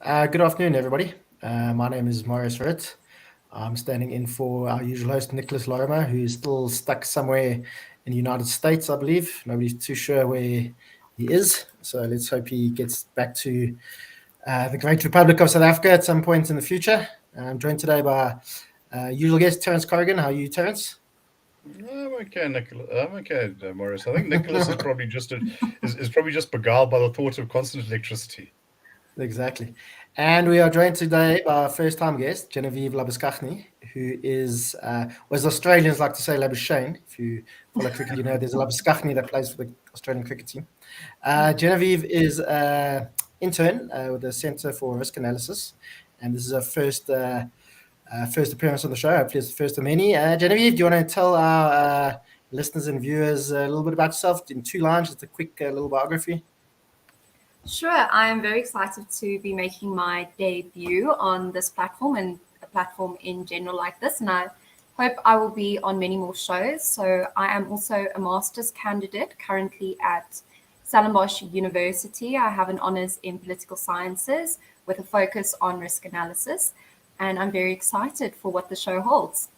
Good afternoon, everybody. My name is Marius Roodt. I'm standing in for our usual host, Nicholas Lorimer, who is still stuck somewhere in the United States, I believe. Nobody's too sure where he is. So let's hope he gets back to the great Republic of South Africa at some point in the future. I'm joined today by usual guest, Terence Corrigan. How are you, Terence? I'm okay, Nicholas. I'm okay, Morris. I think Nicholas is probably is probably just beguiled by the thought of constant electricity. Exactly. And we are joined today by our first time guest, Genevieve Labuschagne, who is, as Australians like to say, Labuschagne. If you follow cricket, you know there's a Labuschagne that plays for the Australian cricket team. Genevieve is an intern with the Centre for Risk Analysis, and this is her first appearance on the show. Hopefully, it's the first of many. Genevieve, do you want to tell our listeners and viewers a little bit about yourself in 2 lines, just a quick little biography? Sure, I am very excited to be making my debut on this platform and a platform in general like this. And I hope I will be on many more shows. So I am also a master's candidate currently at Stellenbosch University. I have an honors in political sciences with a focus on risk analysis. And I'm very excited for what the show holds.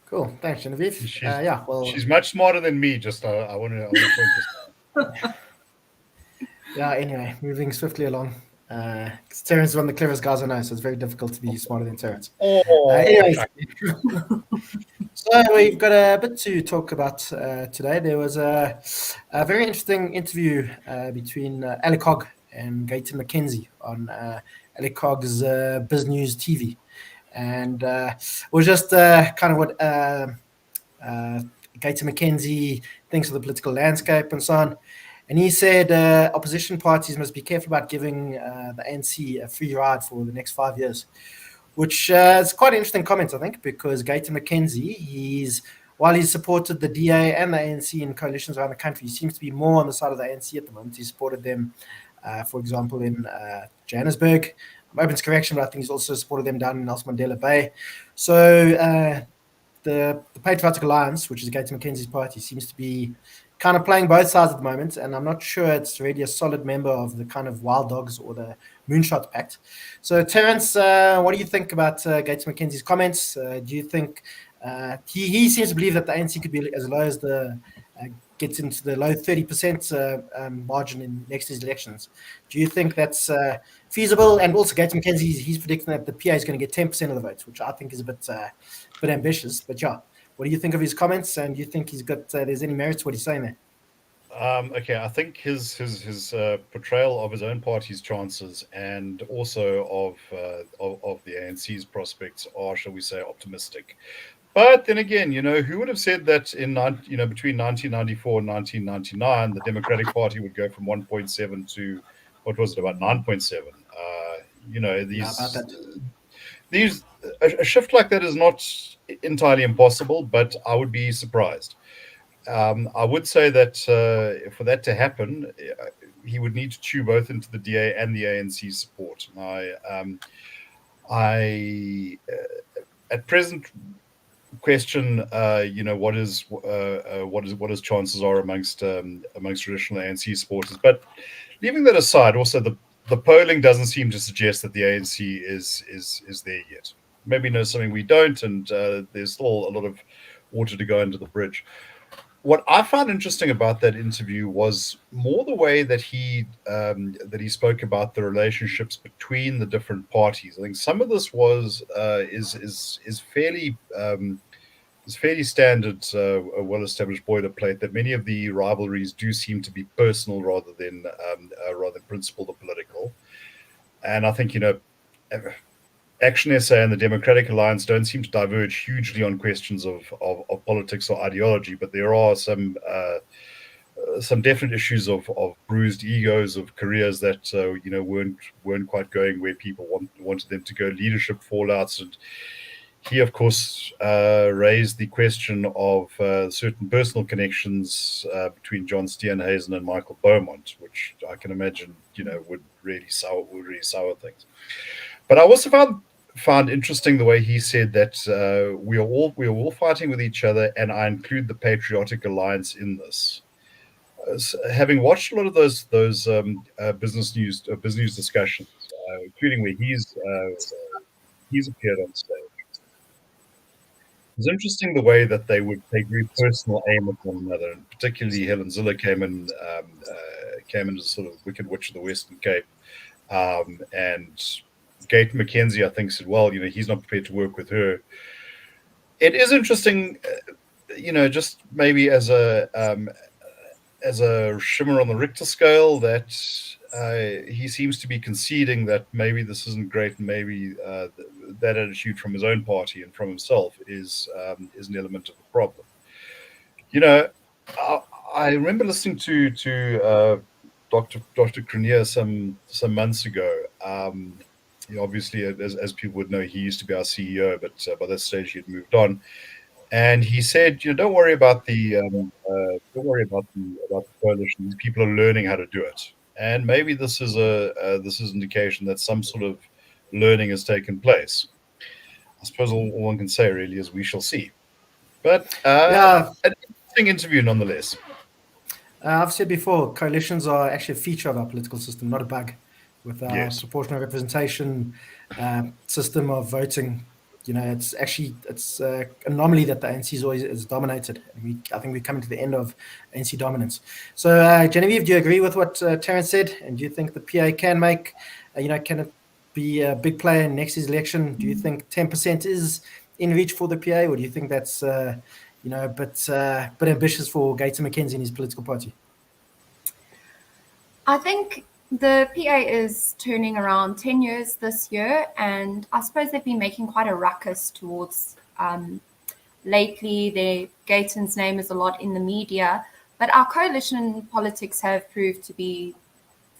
Cool. Thanks, Genevieve. She's much smarter than me. Just I want to point this. Yeah, anyway, moving swiftly along. Terence is one of the cleverest guys I know, so it's very difficult to be smarter than Terence. Anyways, so we've got a bit to talk about today. There was a very interesting interview between Alec Hogg and Gayton McKenzie on Alec Hogg's Biz News TV. And it was just kind of what Gayton McKenzie thinks of the political landscape and so on. And he said opposition parties must be careful about giving the ANC a free ride for the next 5 years, which is quite an interesting comment, I think, because Gayton McKenzie, while he's supported the DA and the ANC in coalitions around the country, he seems to be more on the side of the ANC at the moment. He supported them, for example, in Johannesburg. I'm open to correction, but I think he's also supported them down in Nelson Mandela Bay. So the Patriotic Alliance, which is Gayton McKenzie's party, seems to be kind of playing both sides at the moment, and I'm not sure it's really a solid member of the kind of Wild Dogs or the Moonshot Pact. So, Terence, what do you think about Gayton McKenzie's comments? Do you think he seems to believe that the ANC could be as low as gets into the low 30% margin in next year's elections? Do you think that's feasible? And also, Gayton McKenzie, he's predicting that the PA is going to get 10% of the votes, which I think is a bit ambitious. But yeah. What do you think of his comments, and do you think he's got there's any merit to what he's saying there? Okay, I think his portrayal of his own party's chances and also of the ANC's prospects are, shall we say, optimistic. But then again, who would have said that between 1994 and 1999, the Democratic Party would go from 1.7 to what was it, about 9.7? These a shift like that is not entirely impossible, but I would be surprised. I would say that for that to happen, he would need to chew both into the DA and the ANC support. I at present question, what his chances are amongst traditional ANC supporters. But leaving that aside, also the polling doesn't seem to suggest that the ANC is there yet. Maybe knows something we don't, and there's still a lot of water to go under the bridge. What I found interesting about that interview was more the way that he spoke about the relationships between the different parties. I think some of this is fairly standard, well-established boilerplate. That many of the rivalries do seem to be personal rather than principled or political. And I think Action SA and the Democratic Alliance don't seem to diverge hugely on questions of politics or ideology, but there are some definite issues of bruised egos, of careers that weren't quite going where people wanted them to go, leadership fallouts. And he, of course, raised the question of certain personal connections between John Steenhuisen and Michael Beaumont, which I can imagine would really sour things. But I also found interesting the way he said that we are all fighting with each other, and I include the Patriotic Alliance in this. Having watched a lot of those business news discussions, including where he's appeared on stage. It's interesting the way that they would take very personal aim at one another, and particularly Helen Zille came in as sort of Wicked Witch of the Western Cape, and Gayton McKenzie, I think, said, well, he's not prepared to work with her. It is interesting, just maybe as a shimmer on the Richter scale, that he seems to be conceding that maybe this isn't great, and maybe that attitude from his own party and from himself is an element of the problem. I remember listening to Dr. Cranier some months ago. Obviously, as people would know, he used to be our CEO, but by that stage he had moved on. And he said, don't worry about the coalition. People are learning how to do it, and maybe this is indication that some sort of learning has taken place. I suppose all one can say really is we shall see. But an interesting interview nonetheless. I've said before, coalitions are actually a feature of our political system, not a bug. With our proportional representation system of voting, it's an anomaly that the ANC is dominated. I think we're coming to the end of ANC dominance. So, Genevieve, do you agree with what Terence said? And do you think the PA can make, can it be a big player in next year's election? Do you think 10% is in reach for the PA, or do you think that's a bit ambitious for Gayton McKenzie and his political party? I think the PA is turning around 10 years this year, and I suppose they've been making quite a ruckus towards lately. Gayton's name is a lot in the media, but our coalition politics have proved to be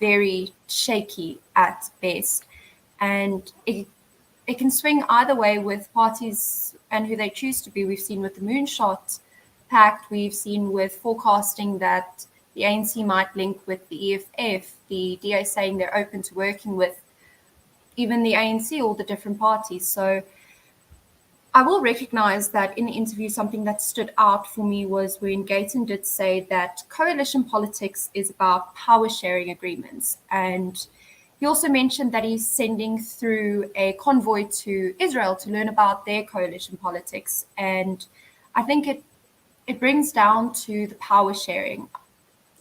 very shaky at best, and it can swing either way with parties and who they choose to be. We've seen with the Moonshot Pact, we've seen with forecasting that the ANC might link with the EFF, the DA saying they're open to working with even the ANC, all the different parties. So I will recognize that in the interview, something that stood out for me was when Gayton did say that coalition politics is about power sharing agreements. And he also mentioned that he's sending through a convoy to Israel to learn about their coalition politics. And I think it brings down to the power sharing.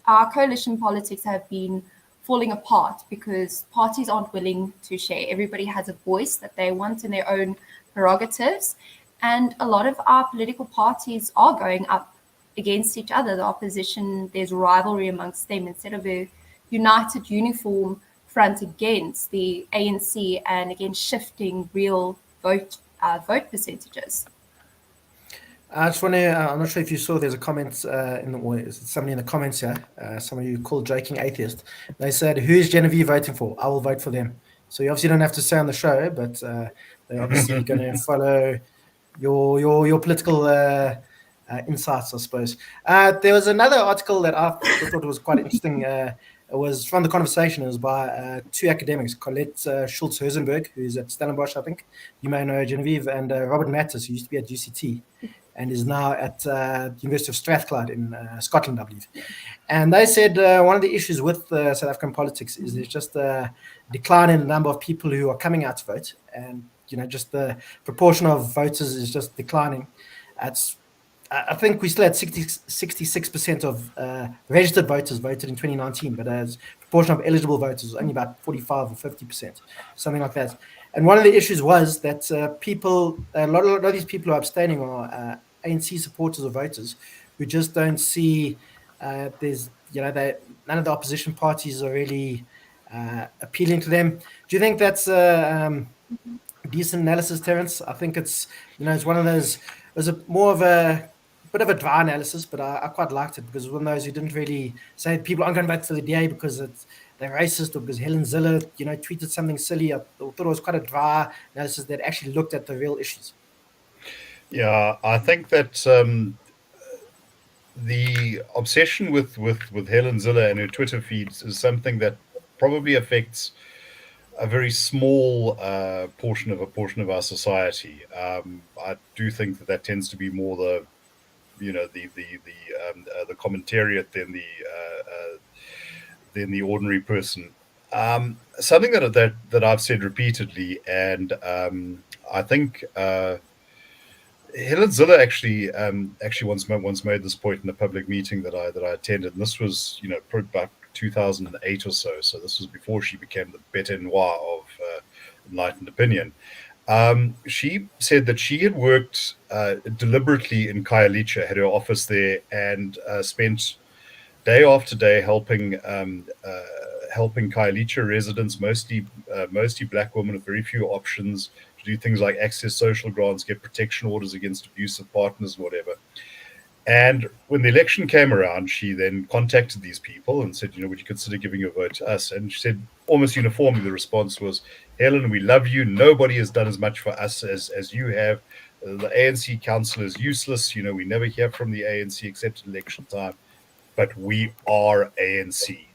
Our coalition politics have been falling apart because parties aren't willing to share. Everybody has a voice that they want in their own prerogatives. And a lot of our political parties are going up against each other. The opposition, there's rivalry amongst them instead of a united uniform front against the ANC and against shifting real vote percentages. I just want to, I'm not sure if you saw, there's a comment somebody in the comments here, somebody who called joking atheist. They said, who's Genevieve voting for? I will vote for them. So you obviously don't have to say on the show, but they're obviously going to follow your political insights, I suppose. There was another article that I thought was quite interesting. It was from The Conversation. It was by two academics, Colette Schultz-Herzenberg, who's at Stellenbosch, I think. You may know Genevieve, and Robert Mattis, who used to be at UCT. And is now at the University of Strathclyde in Scotland, I believe. And they said one of the issues with South African politics is there's just a decline in the number of people who are coming out to vote. And, just the proportion of voters is just declining. I think we still had 66% of registered voters voted in 2019, but as proportion of eligible voters was only about 45 or 50%, something like that. And one of the issues was that a lot of these people who are abstaining are ANC supporters or voters who just don't see none of the opposition parties are really appealing to them. Do you think that's a decent analysis, Terence? I think it's one of those. It was more of a bit of a dry analysis, but I quite liked it because it was one of those who didn't really say people aren't going to vote for the DA because they're racist or because Helen Zille, tweeted something silly. I thought it was quite a dry analysis that actually looked at the real issues. Yeah, I think that the obsession with Helen Zille and her Twitter feeds is something that probably affects a very small portion of our society. I do think that tends to be more the commentariat than the ordinary person. Something that I've said repeatedly, and I think Helen Ziller actually once made this point in a public meeting that I attended, and this was probably about 2008 or so. So this was before she became the bête noire of enlightened opinion. She said that she had worked deliberately in Khayelitsha, had her office there, and spent day after day helping Khayelitsha residents, mostly black women with very few options, to do things like access social grants, get protection orders against abusive partners, and whatever. And when the election came around, she then contacted these people and said, would you consider giving your vote to us? And she said, almost uniformly, the response was, Helen, we love you. Nobody has done as much for us as you have. The ANC council is useless. We never hear from the ANC except at election time. But we are ANC.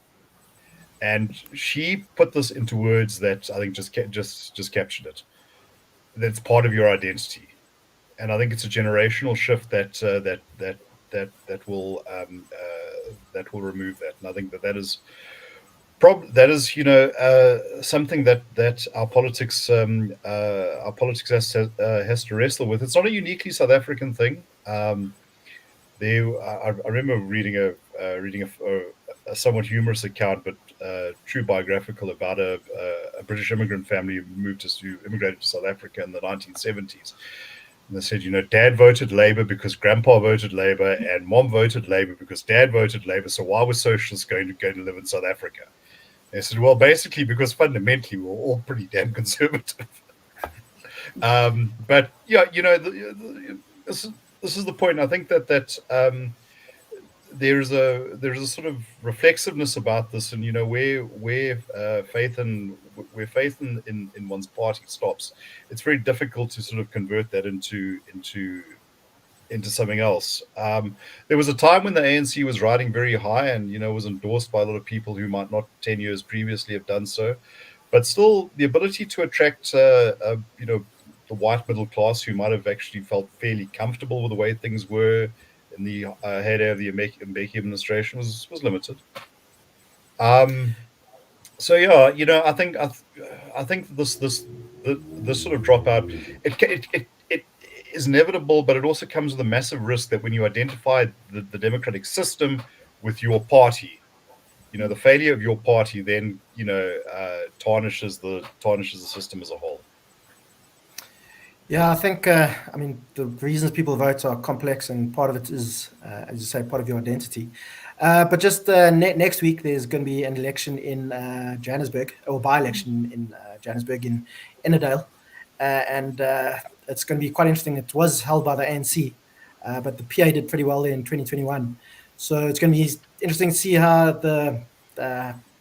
And she put this into words that I think just captured it. That's part of your identity. And I think it's a generational shift that will remove that. And I think that is something that our politics has to wrestle with. It's not a uniquely South African thing. I remember reading a somewhat humorous account, but true biographical, about a British immigrant family who immigrated to South Africa in the 1970s. And they said, Dad voted Labour because Grandpa voted Labour, and Mom voted Labour because Dad voted Labour. So why were socialists going to live in South Africa? They said, well, basically because fundamentally we were all pretty damn conservative. But yeah, this is the point. I think that there's a sort of reflexiveness about this, and where faith in one's party stops, it's very difficult to sort of convert that into something else. There was a time when the ANC was riding very high and was endorsed by a lot of people who might not 10 years previously have done so, but still the ability to attract the white middle class who might have actually felt fairly comfortable with the way things were in the heyday of the Mbeki administration was limited. So yeah, I think this sort of dropout, it is inevitable, but it also comes with a massive risk that when you identify the democratic system with your party, the failure of your party then tarnishes the system as a whole. Yeah, I think, the reasons people vote are complex, and part of it is, as you say, part of your identity. But just next week, there's going to be an election in Johannesburg, or by-election in Johannesburg in Innerdale. And it's going to be quite interesting. It was held by the ANC, but the PA did pretty well there in 2021. So it's going to be interesting to see how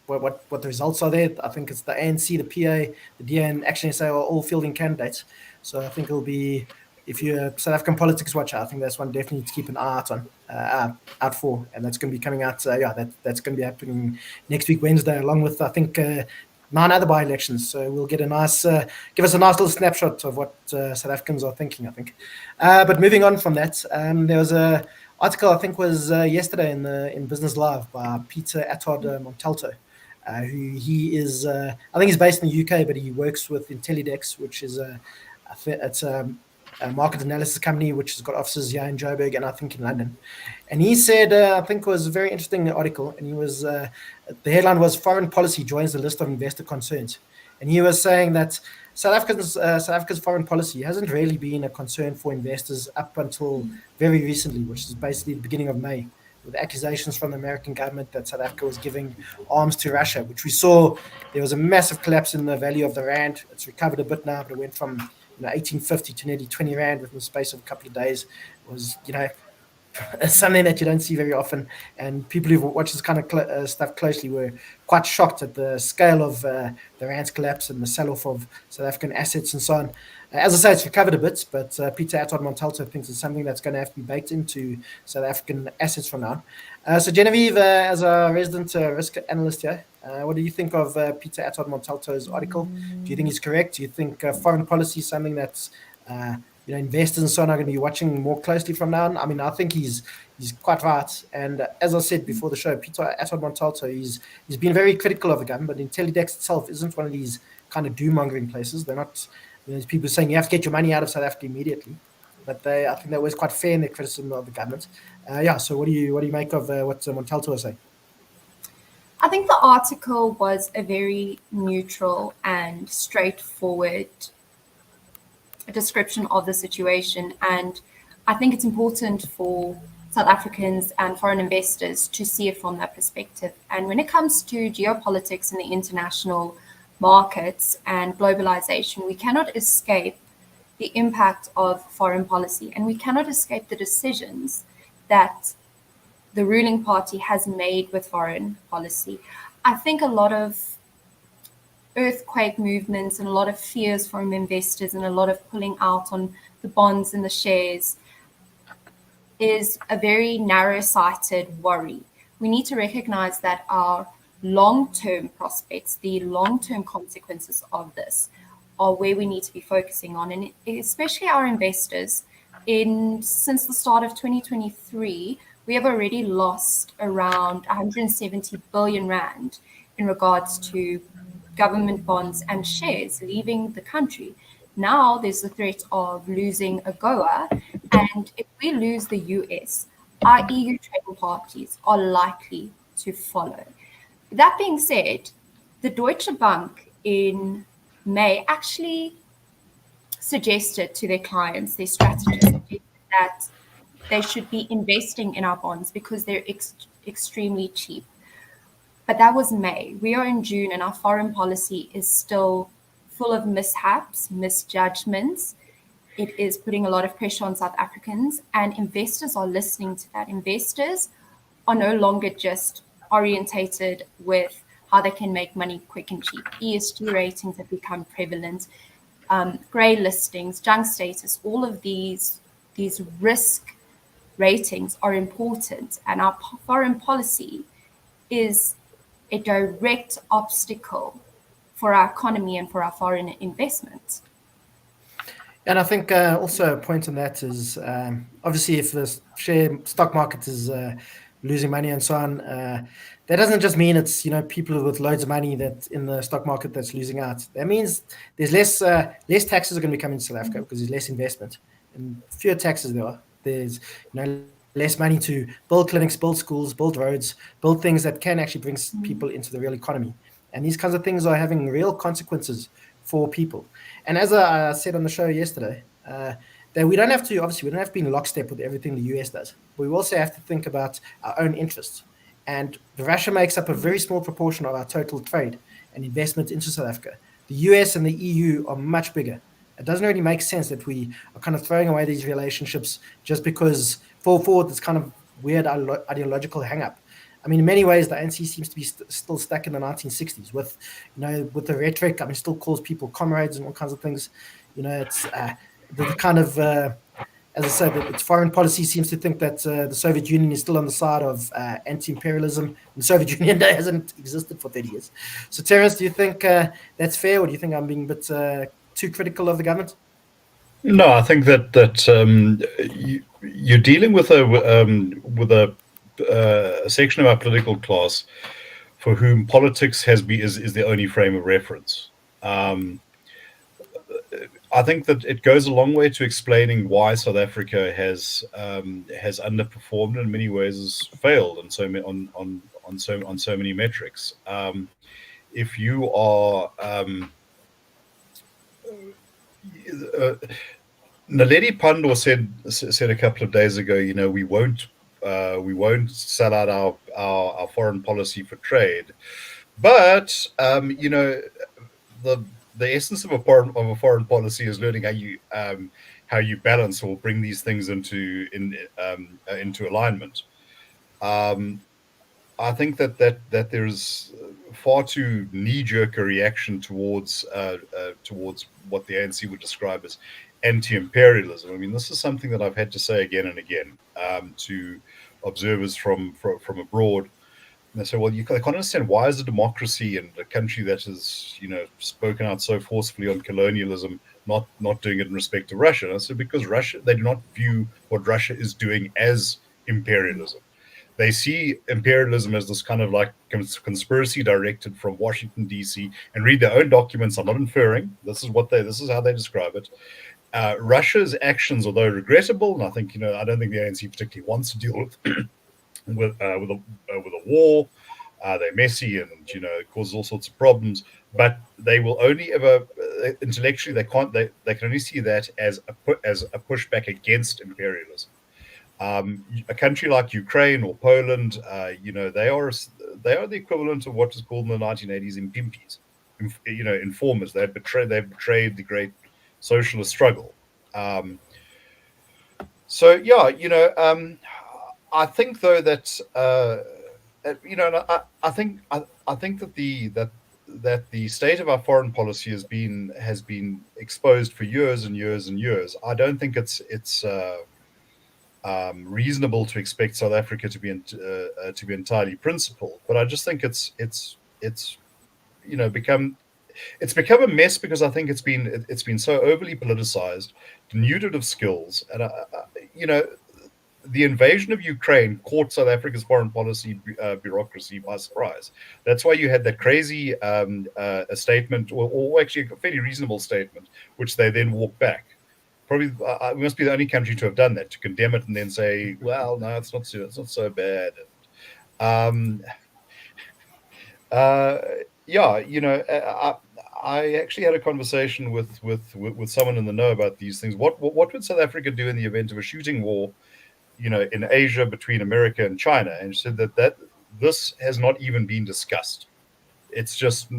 what the results are there. I think it's the ANC, the PA, the DA, and Action SA are all fielding candidates. So I think it'll be, if you're a South African politics watcher, I think that's one definitely to keep an eye out for, and that's going to be coming out. That's going to be happening next week, Wednesday, along with I think 9 other by-elections. So we'll get give us a nice little snapshot of what South Africans are thinking, I think. But moving on from that, there was a article I think was yesterday in Business Live by Peter Attard Montalto. Who he is, I think he's based in the UK, but he works with Intellidex, which is it's a market analysis company which has got offices here in Joburg and I think in London. And he said, I think it was a very interesting article, and he was, the headline was "Foreign Policy Joins the List of Investor Concerns." And he was saying that South Africa's foreign policy hasn't really been a concern for investors up until very recently, which is basically the beginning of May, with accusations from the American government that South Africa was giving arms to Russia, which we saw there was a massive collapse in the value of the rand. It's recovered a bit now, but it went from 1850 to nearly 20 rand within the space of a couple of days. It was, something that you don't see very often. And people who've watched this kind of stuff closely were quite shocked at the scale of the rand's collapse and the sell-off of South African assets and so on. As I say, it's recovered a bit, but Peter Attard Montalto thinks it's something that's going to have to be baked into South African assets from now. So Genevieve, as a resident risk analyst here, what do you think of Peter Attard Montalto's article? Do you think he's correct? Do you think foreign policy is something that's investors and so on are going to be watching more closely from now on? I mean, I think he's he's quite right. And as I said before the show, Peter Aton Montalto, he's been very critical of the government, but IntelliDex itself isn't one of these kind of doom-mongering places. They're not, there's people saying you have to get your money out of South Africa immediately. But I think that was quite fair in their criticism of the government. So what do you make of what Montalto was saying? I think the article was a very neutral and straightforward description of the situation, and I think it's important for South Africans and foreign investors to see it from that perspective. And when it comes to geopolitics in the international markets and globalization, we cannot escape the impact of foreign policy, and we cannot escape the decisions that the ruling party has made with foreign policy. I think a lot of earthquake movements and a lot of fears from investors and a lot of pulling out on the bonds and the shares is a very narrow-sighted worry. We need to recognize that our long-term prospects, the long-term consequences of this, are where we need to be focusing on, and especially our investors. Since the start of 2023, we have already lost around 170 billion rand in regards to government bonds and shares leaving the country. Now there's the threat of losing AGOA, and if we lose the US, our EU trading parties are likely to follow. That being said, the Deutsche Bank in May actually suggested to their clients, their strategists, that they should be investing in our bonds because they're extremely cheap. But that was May. We are in June, and our foreign policy is still full of mishaps, misjudgments. It is putting a lot of pressure on South Africans, and investors are listening to that. Investors are no longer just orientated with how they can make money quick and cheap. ESG ratings have become prevalent. Grey listings, junk status, all of these risk ratings are important, and our foreign policy is a direct obstacle for our economy and for our foreign investment. And I think also a point on that is obviously if the stock market is losing money and so on, that doesn't just mean it's people with loads of money that in the stock market that's losing out. That means there's less taxes are going to be coming to South Africa because there's less investment, and fewer taxes there are. There's less money to build clinics, build schools, build roads, build things that can actually bring people into the real economy. And these kinds of things are having real consequences for people. And as I said on the show yesterday, that we don't have to be in lockstep with everything the US does. But we also have to think about our own interests. And Russia makes up a very small proportion of our total trade and investment into South Africa. The US and the EU are much bigger. It doesn't really make sense that we are kind of throwing away these relationships just because for this kind of weird ideological hang-up. I mean, in many ways, the ANC seems to be still stuck in the 1960s with the rhetoric. I mean, still calls people comrades and all kinds of things. It's the kind of, as I said, its foreign policy seems to think that the Soviet Union is still on the side of anti-imperialism. The Soviet Union hasn't existed for 30 years. So, Terence, do you think that's fair, or do you think I'm being a bit too critical of the government? No, I think that you're dealing with a section of our political class for whom politics is the only frame of reference. I think that it goes a long way to explaining why South Africa has underperformed, and in many ways has failed on so many metrics. If you are Naledi Pandor said a couple of days ago, we won't sell out our foreign policy for trade, but the essence of a foreign policy is learning how you balance or bring these things into alignment. I think that there's far too knee-jerk a reaction towards what the ANC would describe as anti-imperialism. I mean, this is something that I've had to say again and again to observers from abroad. And they say, well, I can't understand, why is a democracy and a country that has spoken out so forcefully on colonialism not doing it in respect to Russia? And I said, because they do not view what Russia is doing as imperialism. They see imperialism as this kind of like conspiracy directed from Washington, D.C., and read their own documents. I'm not inferring. This is how they describe it. Russia's actions, although regrettable, and I think, I don't think the ANC particularly wants to deal with a war. They're messy and, it causes all sorts of problems. But they will only ever intellectually they can only see that as a pushback against imperialism. A country like Ukraine or Poland, they are the equivalent of what was called in the 1980s impimpies, informers. They've betrayed the great socialist struggle. I think though that I think that the state of our foreign policy has been exposed for years and years and years. I don't think it's reasonable to expect South Africa to be entirely principled, but I just think it's become a mess because I think it's been so overly politicized, denuded of skills, and the invasion of Ukraine caught South Africa's foreign policy bureaucracy by surprise. That's why you had that crazy a statement, or actually a fairly reasonable statement, which they then walked back. Probably we must be the only country to have done that, to condemn it and then say, well, no, it's not so bad. I actually had a conversation with someone in the know about these things. What would South Africa do in the event of a shooting war, in Asia between America and China? And she said that this has not even been discussed. It's just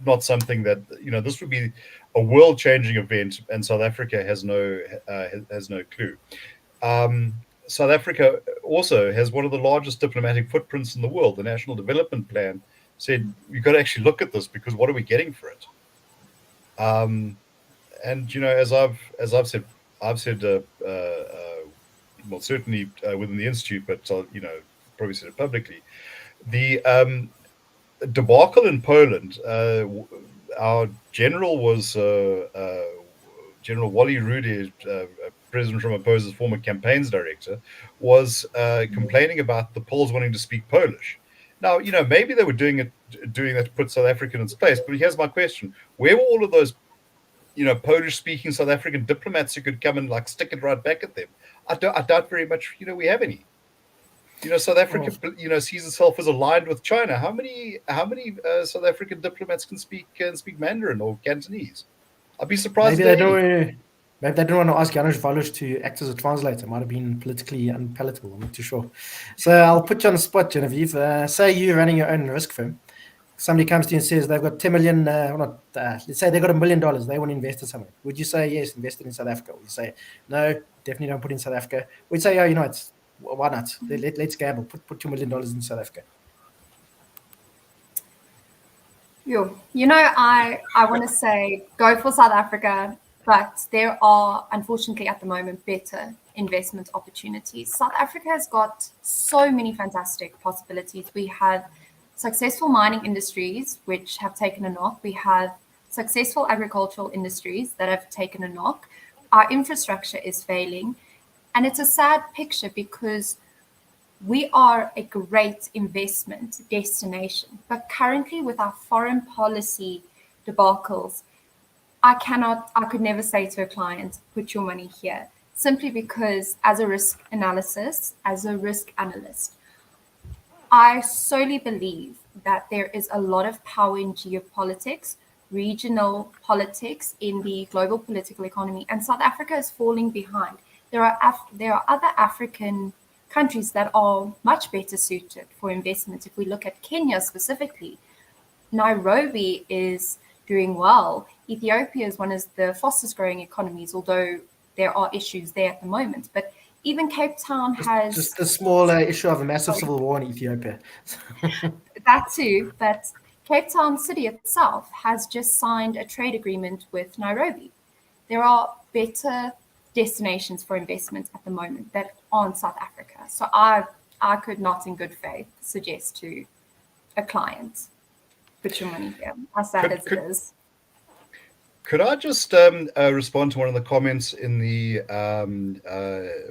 not something that, this would be a world-changing event, and South Africa has no clue. South Africa also has one of the largest diplomatic footprints in the world. The National Development Plan said you've got to actually look at this, because what are we getting for it? And as I've said, well, certainly within the institute, but probably said it publicly. The debacle in Poland. Our general was General Wally Rudy, President Ramaphosa's former campaigns director, was complaining about the Poles wanting to speak Polish. Now, maybe they were doing that to put South Africa in its place. But here's my question: where were all of those, Polish-speaking South African diplomats who could come and stick it right back at them? I doubt very much, we have any. South Africa, sees itself as aligned with China. How many South African diplomats can speak Mandarin or Cantonese? I'd be surprised. Maybe they don't want to ask Janusz Walusz to act as a translator. Might have been politically unpalatable. I'm not too sure. So I'll put you on the spot, Genevieve. Say you're running your own risk firm. Somebody comes to you and says they've got 10 million, let's say they've got $1 million. They want to invest in somewhere. Would you say, yes, invest it in South Africa? Or you say, no, definitely don't put it in South Africa? We'd say, oh, why not? Let's gamble. Put $2 million in South Africa. I want to say go for South Africa, but there are, unfortunately, at the moment, better investment opportunities. South Africa has got so many fantastic possibilities. We have successful mining industries, which have taken a knock. We have successful agricultural industries that have taken a knock. Our infrastructure is failing. And it's a sad picture because we are a great investment destination. But currently, with our foreign policy debacles, I could never say to a client, put your money here, simply because as a risk analyst, I solely believe that there is a lot of power in geopolitics, regional politics in the global political economy, and South Africa is falling behind. There are other African countries that are much better suited for investment. If we look at Kenya specifically, Nairobi is doing well. Ethiopia is one of the fastest growing economies, although there are issues there at the moment. But even Cape Town has... Just a small issue of a massive civil war in Ethiopia. That too, but Cape Town city itself has just signed a trade agreement with Nairobi. There are better destinations for investment at the moment that aren't South Africa. So I could not in good faith suggest to a client, put your money here, as sad as it is. Could I just respond to one of the comments in the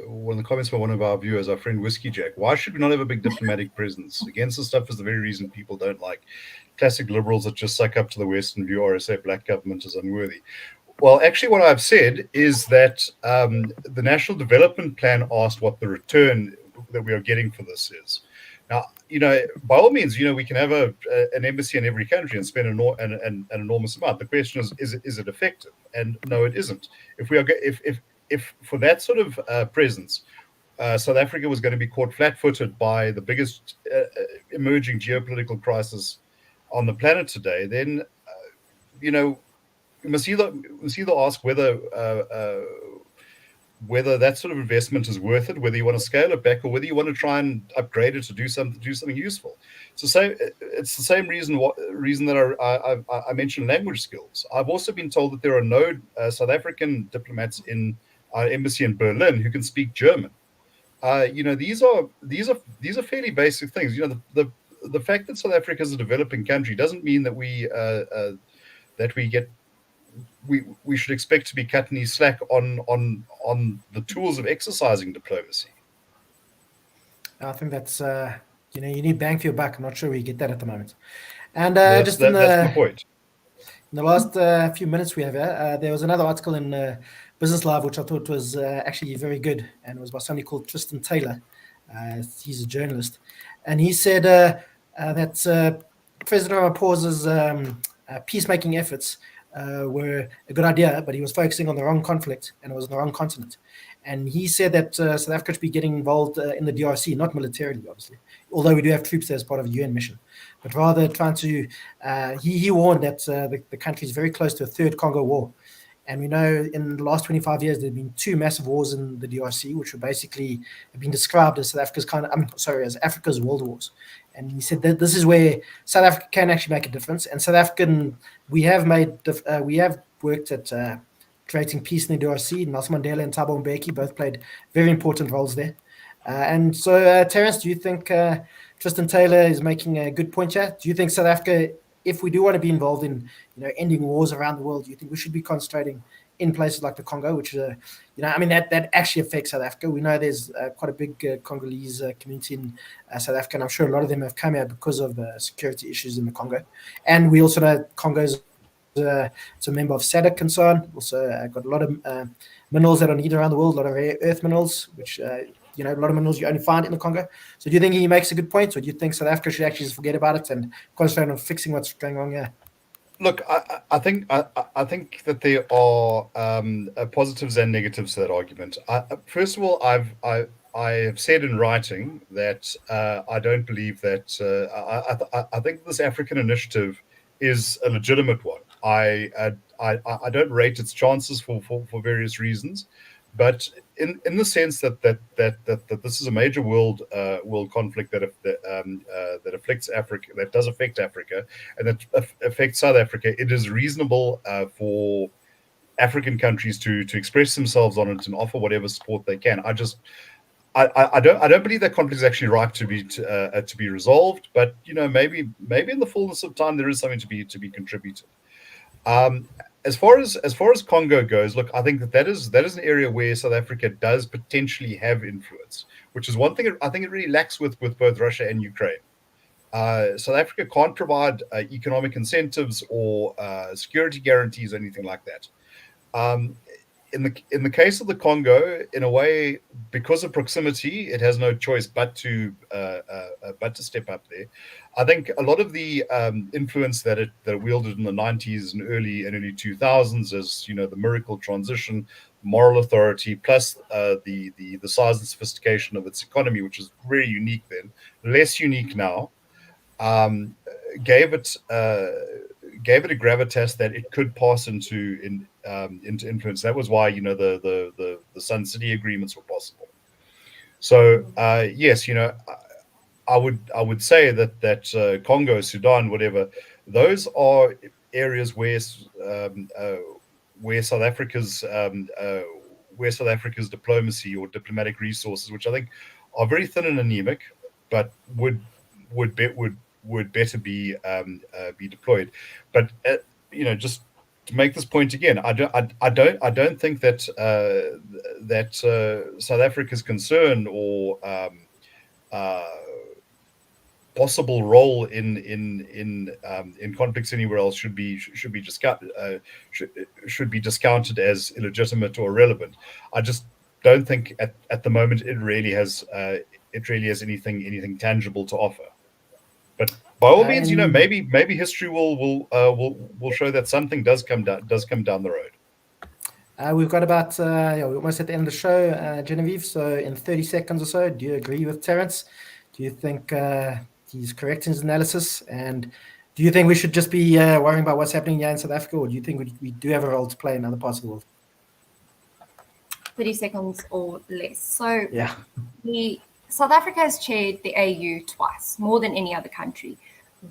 one of the comments by one of our viewers, our friend Whiskey Jack? Why should we not have a big diplomatic presence? Against the stuff is the very reason people don't like classic liberals that just suck up to the West and view RSA black government as unworthy. Well, actually, what I've said is that the National Development Plan asked what the return that we are getting for this is. Now, by all means, we can have an embassy in every country and spend an enormous amount. The question is it effective? And no, it isn't. If for that sort of presence, South Africa was going to be caught flat-footed by the biggest emerging geopolitical crisis on the planet today, then we must either ask whether that sort of investment is worth it, whether you want to scale it back, or whether you want to try and upgrade it to do something useful. So it's the same reason that I mentioned language skills. I've also been told that there are no South African diplomats in our embassy in Berlin who can speak German. These are fairly basic things. The fact that South Africa is a developing country doesn't mean that we should expect to be cut any slack on the tools of exercising diplomacy. I think that's you need bang for your buck. I'm not sure we get that at the moment. And That's my point. In the last few minutes we have here, there was another article in Business Live which I thought was actually very good, and it was by somebody called Tristan Taylor. He's a journalist, and he said that President Ramaphosa's peacemaking efforts were a good idea, but he was focusing on the wrong conflict, and it was on the wrong continent. And he said that South Africa should be getting involved in the DRC, not militarily, obviously, although we do have troops there as part of a UN mission, but rather trying to, he warned that the country is very close to a third Congo war. And we know in the last 25 years, there have been two massive wars in the DRC, which were basically have been described as as Africa's world wars. And he said that this is where South Africa can actually make a difference. And South African, we have worked at creating peace in the DRC. Nelson Mandela and Thabo Mbeki both played very important roles there. And so, Terence, do you think Tristan Taylor is making a good point here? Do you think South Africa, if we do want to be involved in ending wars around the world, do you think we should be concentrating in places like the Congo, which is that actually affects South Africa? We know there's quite a big Congolese community in South Africa, and I'm sure a lot of them have come here because of the security issues in the Congo. And we also know Congo's it's a member of SADC and so on. Also got a lot of minerals that are needed around the world, a lot of rare earth minerals, which a lot of minerals you only find in the Congo. So do you think he makes a good point, or do you think South Africa should actually just forget about it and concentrate on fixing what's going wrong here? Look, I think that there are positives and negatives to that argument. First of all, I have said in writing that I don't believe that. I think this African initiative is a legitimate one. I don't rate its chances for various reasons, but in the sense that this is a major world conflict that affects Africa, that does affect Africa, and that affects South Africa, it is reasonable for African countries to express themselves on it and offer whatever support they can. I don't believe that conflict is actually ripe to be resolved, but maybe in the fullness of time there is something to be contributed. As far as Congo goes, look, I think that is an area where South Africa does potentially have influence, which is one thing I think it really lacks with both Russia and Ukraine. South Africa can't provide economic incentives or security guarantees or anything like that. In the case of the Congo, in a way, because of proximity, it has no choice but to step up there. I think a lot of the influence that it wielded in the 90s and early 2000s, as the miracle transition, moral authority, plus the size and sophistication of its economy, which is very unique then, less unique now, gave it a gravitas that it could pass into influence. That was why the Sun City agreements were possible. So yes, I would say that Congo, Sudan, whatever, those are areas where South Africa's diplomacy or diplomatic resources, which I think are very thin and anemic, but would better be deployed. But just to make this point again, I don't think that South Africa's concern or possible role in conflicts anywhere else should be discounted as illegitimate or irrelevant. I just don't think at the moment it really has anything tangible to offer. But by all means, maybe history will show that something does come down the road. We've got about we're almost at the end of the show, Genevieve. So in 30 seconds or so, do you agree with Terence? Do you think he's correct in his analysis? And do you think we should just be worrying about what's happening here in South Africa, or do you think we do have a role to play in other parts of the world? 30 seconds or less. So yeah, South Africa has chaired the AU twice, more than any other country.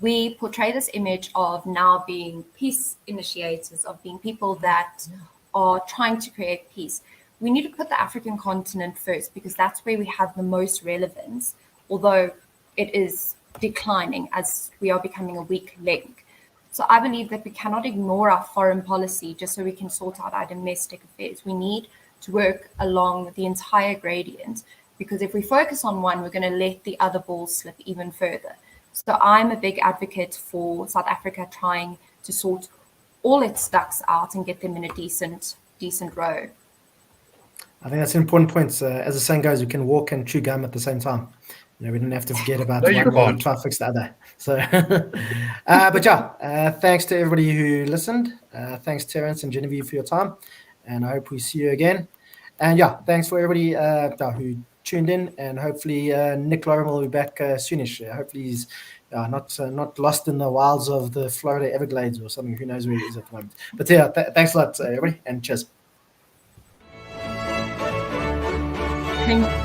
We portray this image of now being peace initiators, of being people that are trying to create peace. We need to put the African continent first because that's where we have the most relevance, although it is declining as we are becoming a weak link. So I believe that we cannot ignore our foreign policy just so we can sort out our domestic affairs. We need to work along the entire gradient, because if we focus on one, we're going to let the other balls slip even further. So I'm a big advocate for South Africa trying to sort all its ducks out and get them in a decent row. I think that's an important point. As the saying goes, we can walk and chew gum at the same time. We don't have to forget about one try to fix the other. So, but thanks to everybody who listened. Thanks, Terence and Genevieve, for your time. And I hope we see you again. And thanks for everybody who tuned in. And hopefully Nick Lorimer will be back soonish. Hopefully he's not lost in the wilds of the Florida Everglades or something. Who knows where he is at the moment. But thanks a lot, everybody, and cheers. Thank you.